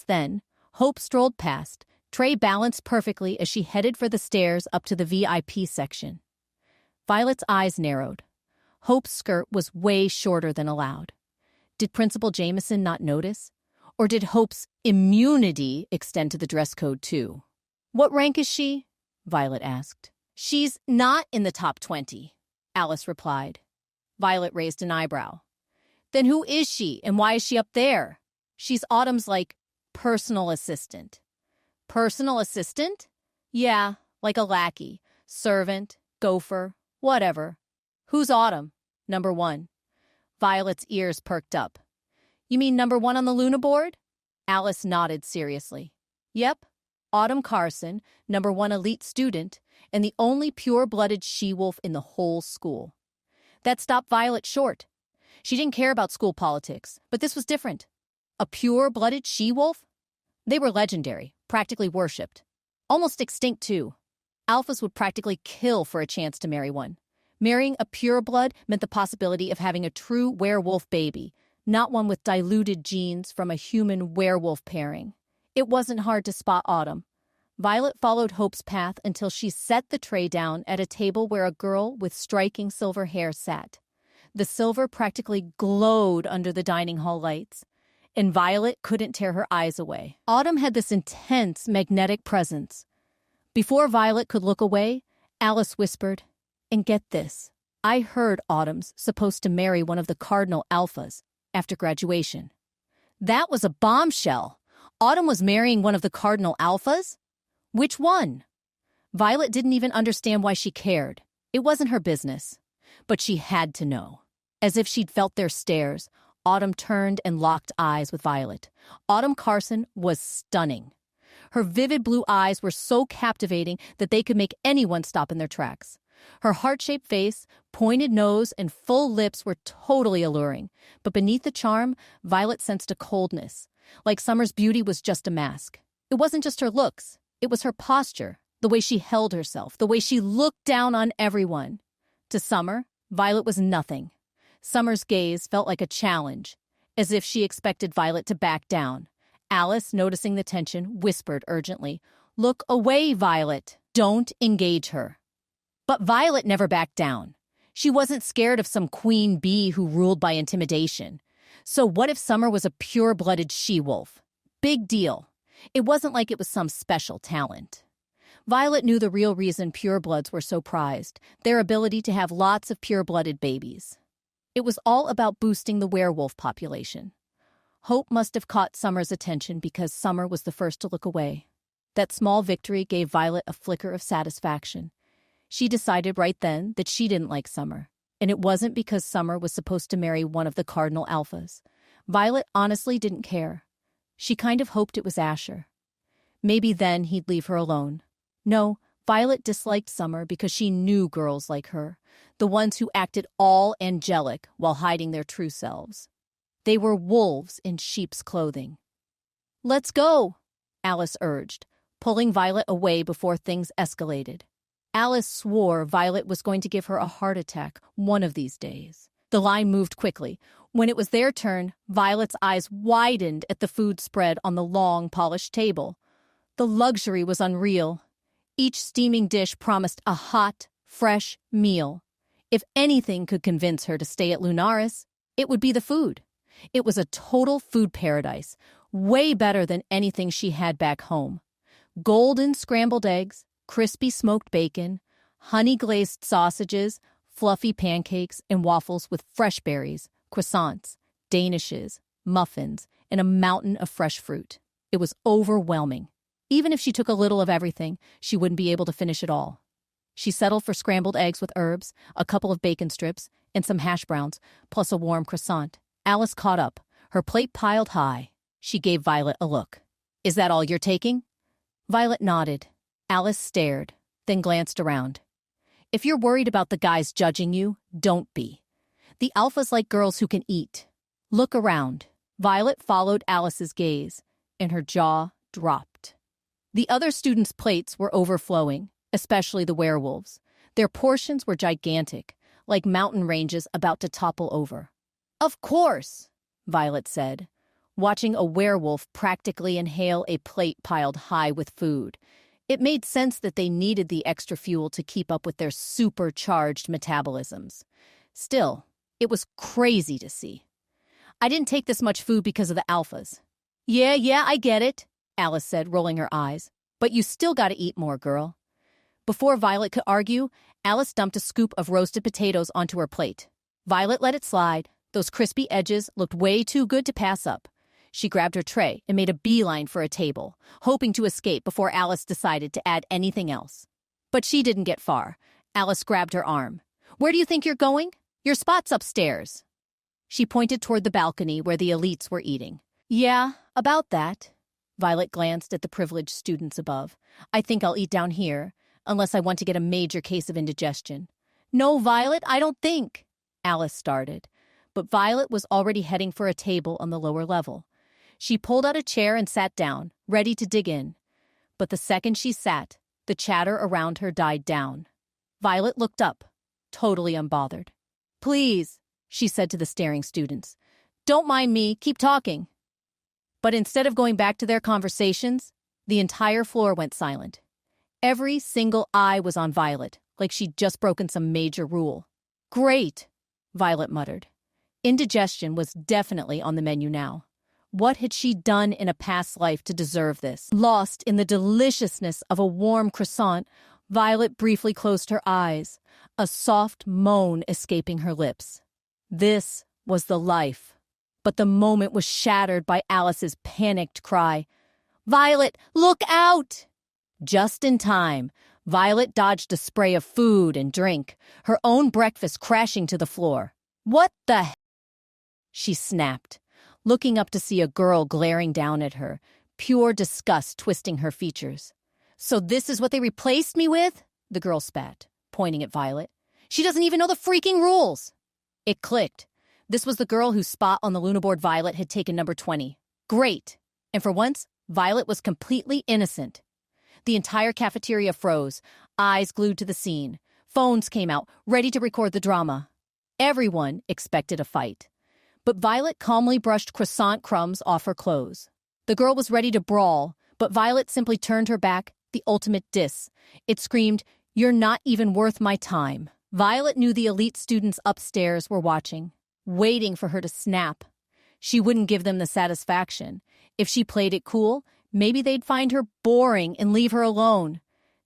Just then, Hope strolled past, tray balanced perfectly as she headed for the stairs up to the VIP section. Violet's eyes narrowed. Hope's skirt was way shorter than allowed. Did Principal Jameson not notice? Or did Hope's immunity extend to the dress code too? "What rank is she?" Violet asked. "She's not in the top 20, Alice replied. Violet raised an eyebrow. "Then who is she, and why is she up there?" "She's Autumn's, personal assistant." "Personal assistant?" "Yeah, like a lackey, servant, gopher, whatever." "Who's Autumn?" "Number 1. Violet's ears perked up. "You mean number 1 on the Luna board?" Alice nodded seriously. "Yep, Autumn Carson, number 1 elite student, and the only pure-blooded she-wolf in the whole school." That stopped Violet short. She didn't care about school politics, but this was different. A pure-blooded she-wolf? They were legendary, practically worshipped. Almost extinct, too. Alphas would practically kill for a chance to marry one. Marrying a pureblood meant the possibility of having a true werewolf baby, not one with diluted genes from a human-werewolf pairing. It wasn't hard to spot Autumn. Violet followed Hope's path until she set the tray down at a table where a girl with striking silver hair sat. The silver practically glowed under the dining hall lights, and Violet couldn't tear her eyes away. Autumn had this intense, magnetic presence. Before Violet could look away, Alice whispered, "And get this, I heard Autumn's supposed to marry one of the Cardinal Alphas after graduation." That was a bombshell. Autumn was marrying one of the Cardinal Alphas? Which one? Violet didn't even understand why she cared. It wasn't her business. But she had to know. As if she'd felt their stares, Autumn turned and locked eyes with Violet. Autumn Carson was stunning. Her vivid blue eyes were so captivating that they could make anyone stop in their tracks. Her heart-shaped face, pointed nose, and full lips were totally alluring. But beneath the charm, Violet sensed a coldness, like Summer's beauty was just a mask. It wasn't just her looks. It was her posture, the way she held herself, the way she looked down on everyone. To Summer, Violet was nothing. Summer's gaze felt like a challenge, as if she expected Violet to back down. Alice, noticing the tension, whispered urgently, "Look away, Violet. Don't engage her." But Violet never backed down. She wasn't scared of some queen bee who ruled by intimidation. So what if Summer was a pure-blooded she-wolf? Big deal. It wasn't like it was some special talent. Violet knew the real reason purebloods were so prized, their ability to have lots of pure-blooded babies. It was all about boosting the werewolf population. Hope must have caught Summer's attention because Summer was the first to look away. That small victory gave Violet a flicker of satisfaction. She decided right then that she didn't like Summer, and it wasn't because Summer was supposed to marry one of the Cardinal Alphas. Violet honestly didn't care. She kind of hoped it was Asher. Maybe then he'd leave her alone. No, Violet disliked Summer because she knew girls like her, the ones who acted all angelic while hiding their true selves. They were wolves in sheep's clothing. "Let's go," Alice urged, pulling Violet away before things escalated. Alice swore Violet was going to give her a heart attack one of these days. The line moved quickly. When it was their turn, Violet's eyes widened at the food spread on the long, polished table. The luxury was unreal. Each steaming dish promised a hot, fresh meal. If anything could convince her to stay at Lunaris, it would be the food. It was a total food paradise, way better than anything she had back home. Golden scrambled eggs, crispy smoked bacon, honey-glazed sausages, fluffy pancakes, and waffles with fresh berries, croissants, danishes, muffins, and a mountain of fresh fruit. It was overwhelming. Even if she took a little of everything, she wouldn't be able to finish it all. She settled for scrambled eggs with herbs, a couple of bacon strips, and some hash browns, plus a warm croissant. Alice caught up, her plate piled high. She gave Violet a look. "Is that all you're taking?" Violet nodded. Alice stared, then glanced around. "If you're worried about the guys judging you, don't be. The Alphas like girls who can eat. Look around." Violet followed Alice's gaze, and her jaw dropped. The other students' plates were overflowing, especially the werewolves. Their portions were gigantic, like mountain ranges about to topple over. "Of course," Violet said. watching a werewolf practically inhale a plate piled high with food. It made sense that they needed the extra fuel to keep up with their supercharged metabolisms. Still, it was crazy to see. I didn't take this much food because of the alphas. Yeah, I get it, Alice said, rolling her eyes. But you still gotta eat more, girl. Before Violet could argue, Alice dumped a scoop of roasted potatoes onto her plate. Violet let it slide. Those crispy edges looked way too good to pass up. She grabbed her tray and made a beeline for a table, hoping to escape before Alice decided to add anything else. But she didn't get far. Alice grabbed her arm. "Where do you think you're going? Your spot's upstairs." She pointed toward the balcony where the elites were eating. "Yeah, about that." Violet glanced at the privileged students above. "I think I'll eat down here, unless I want to get a major case of indigestion." "No, Violet, I don't think," Alice started. But Violet was already heading for a table on the lower level. She pulled out a chair and sat down, ready to dig in. But the second she sat, the chatter around her died down. Violet looked up, totally unbothered. "Please," she said to the staring students, "don't mind me, keep talking." But instead of going back to their conversations, the entire floor went silent. Every single eye was on Violet, like she'd just broken some major rule. "Great," Violet muttered. Indigestion was definitely on the menu now. What had she done in a past life to deserve this? Lost in the deliciousness of a warm croissant, Violet briefly closed her eyes, a soft moan escaping her lips. This was the life. But the moment was shattered by Alice's panicked cry. "Violet, look out!" Just in time, Violet dodged a spray of food and drink, her own breakfast crashing to the floor. "What the hell?" she snapped, looking up to see a girl glaring down at her, pure disgust twisting her features. "So this is what they replaced me with?" the girl spat, pointing at Violet. "She doesn't even know the freaking rules." It clicked. This was the girl whose spot on the Luna board Violet had taken number 20. Great! And for once, Violet was completely innocent. The entire cafeteria froze, eyes glued to the scene. Phones came out, ready to record the drama. Everyone expected a fight. But Violet calmly brushed croissant crumbs off her clothes. The girl was ready to brawl, but Violet simply turned her back, the ultimate diss. It screamed, "You're not even worth my time." Violet knew the elite students upstairs were watching, waiting for her to snap. She wouldn't give them the satisfaction. If she played it cool, maybe they'd find her boring and leave her alone.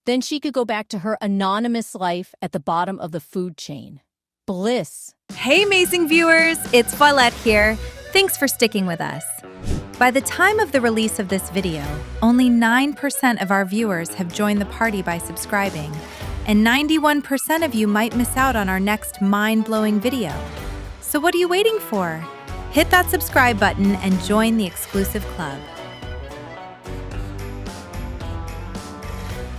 Then she could go back to her anonymous life at the bottom of the food chain. Bliss. Hey, amazing viewers, it's Violet here. Thanks for sticking with us. By the time of the release of this video, only 9% of our viewers have joined the party by subscribing, and 91% of you might miss out on our next mind-blowing video. So what are you waiting for? Hit that subscribe button and join the exclusive club.